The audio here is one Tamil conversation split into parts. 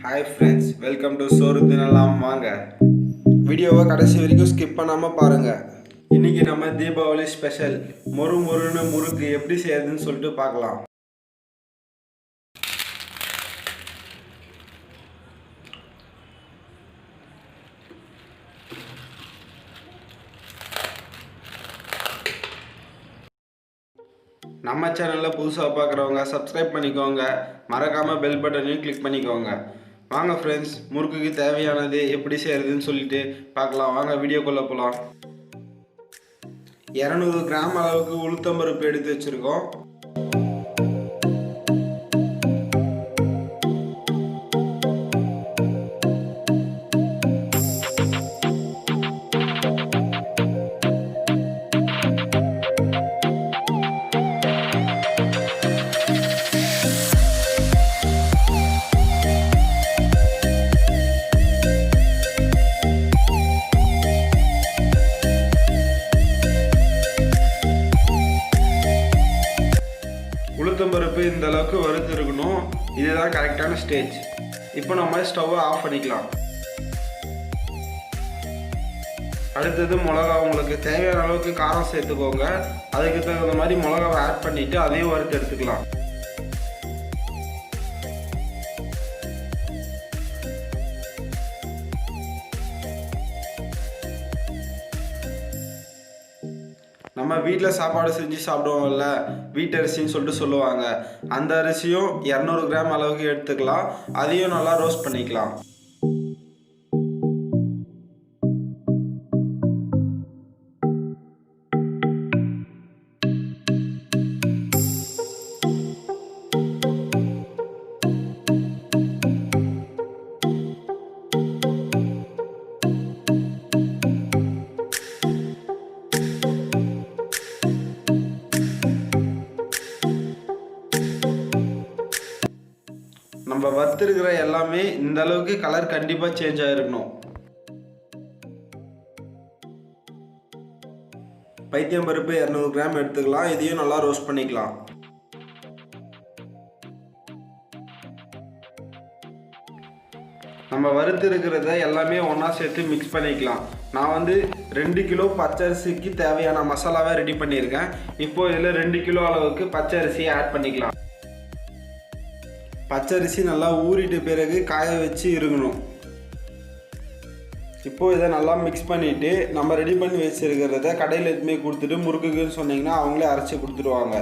Hi friends, welcome to Soru Thinnalam vanga. வீடியோவை கடைசி வரைக்கும் ஸ்கிப் பண்ணாமல் பாருங்கள். இன்றைக்கி நம்ம தீபாவளி ஸ்பெஷல் மொறுன்னு முறுக்கு எப்படி செய்யறதுன்னு சொல்லிட்டு பார்க்கலாம். நம்ம சேனலில் புதுசாக பார்க்குறவங்க சப்ஸ்கிரைப் பண்ணிக்கோங்க, மறக்காமல் பெல் பட்டனையும் கிளிக் பண்ணிக்கோங்க. வாங்க ஃப்ரெண்ட்ஸ், முறுக்குக்கு தேவையானது எப்படி செய்கிறதுன்னு சொல்லிட்டு பார்க்கலாம். வாங்க வீடியோக்குள்ளே போகலாம். 200 கிராம் அளவுக்கு உளுத்தம்பருப்பு எடுத்து வச்சுருக்கோம். உளுத்தம்பருப்பு இந்த அளவுக்கு வறுத்து இருக்கணும். இதுதான் கரெக்டான ஸ்டேஜ். இப்போ நம்ம ஸ்டவ்வை ஆஃப் பண்ணிக்கலாம். அடுத்தது மிளகா, உங்களுக்கு தேவையான அளவுக்கு காரம் சேர்த்துக்கோங்க. அதுக்கு தகுந்த மாதிரி மிளகாவை ஆட் பண்ணிவிட்டு அதையும் வறுத்து எடுத்துக்கலாம். நம்ம வீட்டில் சாப்பாடு செஞ்சு சாப்பிடுவோம்ல, வீட்டரிசின்னு சொல்லிட்டு சொல்லுவாங்க. அந்த அரிசியும் 200 கிராம் அளவுக்கு எடுத்துக்கலாம். அதையும் நல்லா ரோஸ்ட் பண்ணிக்கலாம். நம்ம வறுத்துருக்கிற எல்லாமே இந்த அளவுக்கு கலர் கண்டிப்பாக சேஞ்ச் ஆகிருக்கணும். பைத்தியம் பருப்பு 200 கிராம் எடுத்துக்கலாம். இதையும் நல்லா ரோஸ்ட் பண்ணிக்கலாம். நம்ம வறுத்துருக்கிறத எல்லாமே ஒன்றா சேர்த்து மிக்ஸ் பண்ணிக்கலாம். நான் 2 கிலோ பச்சரிசிக்கு தேவையான மசாலாவை ரெடி பண்ணியிருக்கேன். இப்போது இதில் 2 கிலோ அளவுக்கு பச்சரிசியை ஆட் பண்ணிக்கலாம். பச்சரிசி நல்லா ஊறிட்ட பிறகு காய வச்சு இருக்கணும். இப்போது இதை நல்லா மிக்ஸ் பண்ணிவிட்டு நம்ம ரெடி பண்ணி வச்சுருக்கிறத கடையில் எதுவுமே கொடுத்துட்டு முறுக்குக்குன்னு சொன்னிங்கன்னா அவங்களே அரைச்சி கொடுத்துருவாங்க.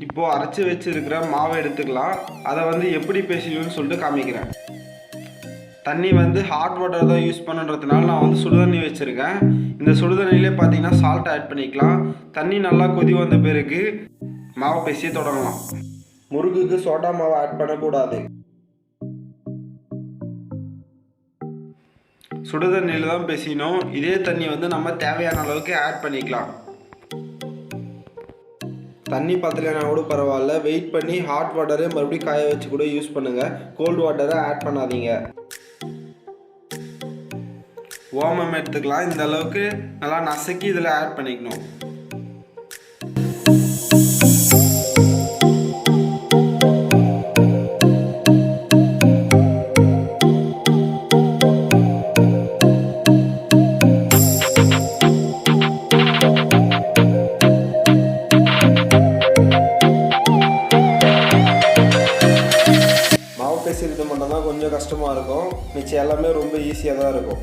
இப்போது அரைச்சி வச்சுருக்கிற மாவை எடுத்துக்கலாம். அதை எப்படி பேசணும்னு சொல்லிட்டு காமிக்கிறேன். தண்ணி ஹாட் வாட்டர் தான் யூஸ் பண்ணுறதுனால நான் சுடுதண்ணி வச்சுருக்கேன். இந்த சுடுதண்ணிலே பார்த்தீங்கன்னா சால்ட் ஆட் பண்ணிக்கலாம். தண்ணி நல்லா கொதி வந்த பிறகு மாவை பேசிய தொடங்கலாம். முறுக்குக்கு சோடா மாவை ஆட் பண்ணக்கூடாது. சுடுதண்ணியில் தான் பேசினோம். இதே தண்ணி நம்ம தேவையான அளவுக்கு ஆட் பண்ணிக்கலாம். தண்ணி பத்தலைனா கூட பரவாயில்ல, வெயிட் பண்ணி ஹாட் வாட்டரை மறுபடியும் காய வச்சு கூட யூஸ் பண்ணுங்கள். கோல்டு வாட்டரை ஆட் பண்ணாதீங்க. ஓமம் எடுத்துக்கலாம். இந்த அளவுக்கு நல்லா நசுக்கி இதில் ஆட் பண்ணிக்கணும். பேசுகிறது மட்டும்தான் கொஞ்சம் கஷ்டமாக இருக்கும். மிச்சம் எல்லாமே ரொம்ப ஈஸியாக தான் இருக்கும்.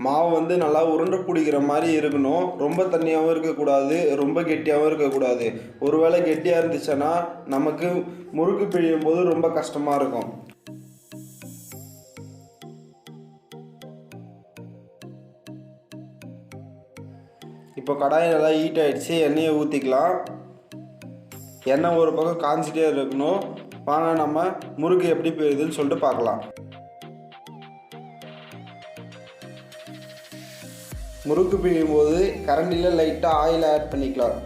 மாவு வந்து நல்லா உருண்டை பிடிக்கிற மாதிரி இருக்கணும். ரொம்ப தண்ணியாகவும் இருக்கக்கூடாது, ரொம்ப கெட்டியாகவும் இருக்கக்கூடாது. ஒருவேளை கெட்டியாக இருந்துச்சுன்னா நமக்கு முறுக்கு பிழியும் போது ரொம்ப கஷ்டமாக இருக்கும். இப்போ கடாய் நல்லா ஹீட் ஆகிடுச்சு, எண்ணெயை ஊற்றிக்கலாம். எண்ணெய் ஒரு பக்கம் காஞ்சிட்டே இருக்கணும். வாங்க நம்ம முறுக்கு எப்படி பிழியுதுன்னு சொல்லிட்டு பார்க்கலாம். முறுக்கு பிழியும் போது கரண்டியில் லைட்டாக ஆயில் ஆட் பண்ணிக்கலாம்.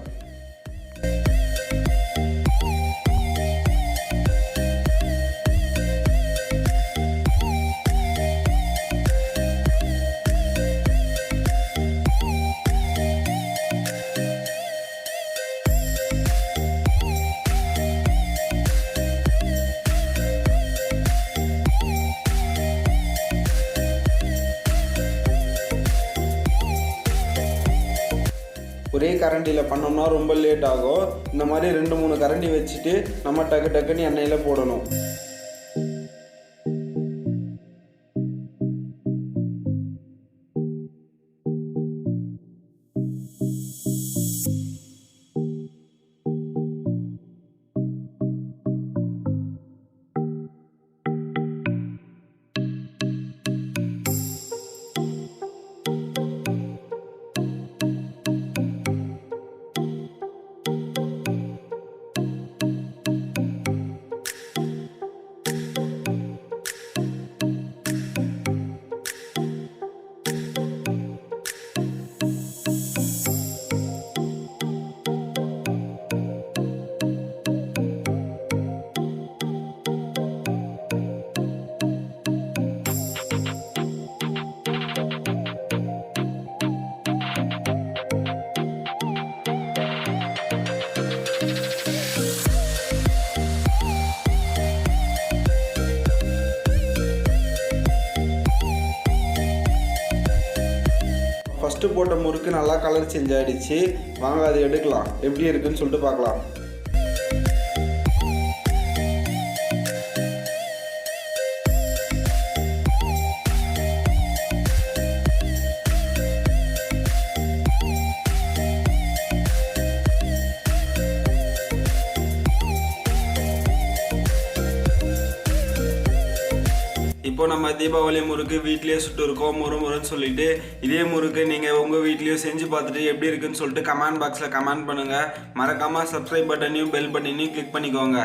ஒரே கரண்டியில் பண்ணோம்னா ரொம்ப லேட் ஆகும். இந்த மாதிரி 2-3 கரண்டி வச்சுட்டு நம்ம டக்குன்னு எண்ணெயில் போடணும். ஃபஸ்ட்டு போட்ட முறுக்கு நல்லா கலர் சேஞ்ச் ஆகிடுச்சு. வாங்க அதை எடுக்கலாம், எப்படி இருக்குன்னு சொல்லிட்டு பார்க்கலாம். இப்போ நம்ம தீபாவளி முறுக்கு வீட்லேயே சுட்டு இருக்கோம், முறுமுறுன்னு சொல்லிட்டு. இதே முறுக்கு நீங்கள் உங்கள் வீட்லேயும் செஞ்சு பார்த்துட்டு எப்படி இருக்குன்னு சொல்லிட்டு கமெண்ட் பாக்ஸில் கமெண்ட் பண்ணுங்கள். மறக்காமல் சப்ஸ்கிரைப் பட்டனையும் பெல் பட்டனையும் கிளிக் பண்ணிக்கோங்க.